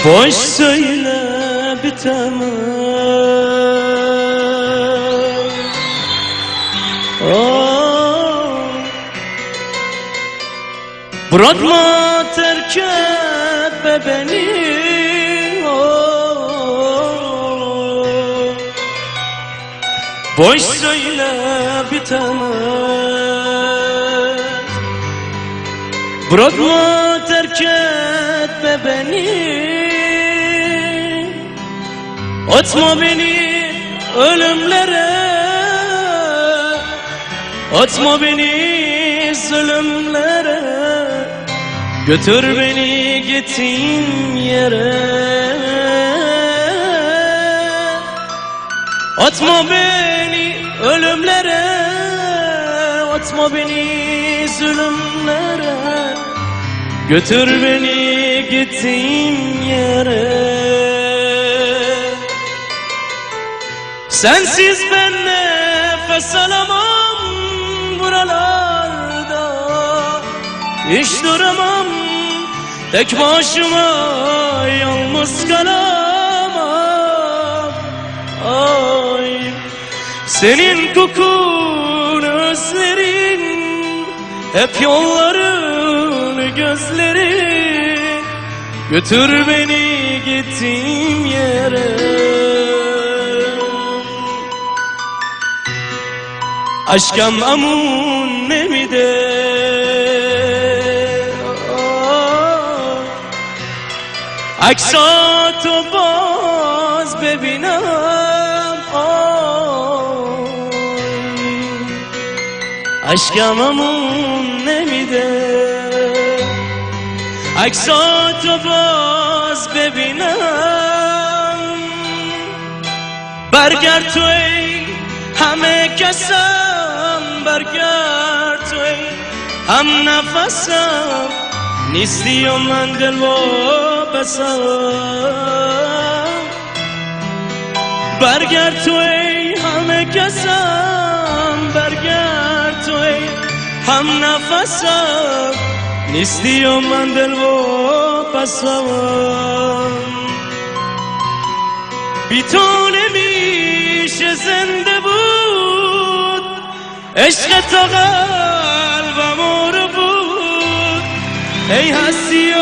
Boş söyle bitemez. Bırakma terk etme beni. Boş söyle bitemez. Bırakma terk etme beni. Atma beni ölümlere. Atma beni zulümlere. Götür beni gittiğin yere. Atma beni ölümlere. Atma beni zulümlere. Götür beni gittiğin yere. Sensiz ben nefes alamam buralarda. Hiç duramam, tek başıma yalnız kalamam. Ay, senin kokun, özlerin, hep yolların gözleri. Götür beni gittiğim yere. Aşkım amun nemide. عکسا تو باز ببینم. عشقممون نمیده عکسا تو باز ببینم. برگرد تو ای همه کسم. برگرد تو ای هم نفسم. نیستی و من دل بسم. برگرد تو ای همه کسم. برگرد تو ای هم نفسم. نیستی و من دل بسم. بی تو نمیشه زنده بود. عشق تو قلبم رو بود. ای هستی و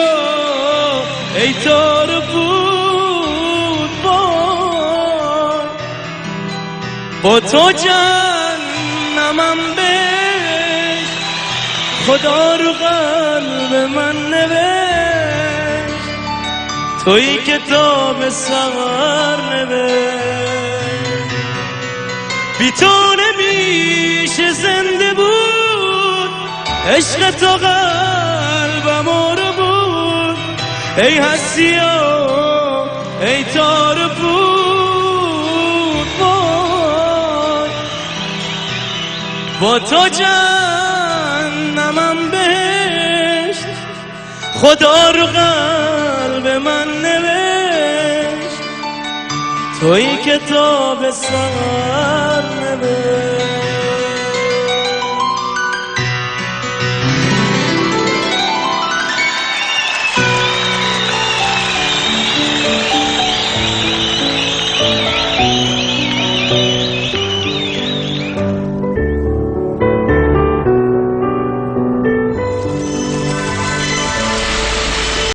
ای تو رو بود. با تو جهنمم بهش. خدا رو قلب من نوشت. تویی کتاب سحر نوشت. بی تو نمیشه زنده بود. عشق تو قلبم رو بود. ای هستی و ای تو رو بود. با تو جهنمم بهشت. خدا رو قلب من نوشت. تویی کتاب سحر نوشت.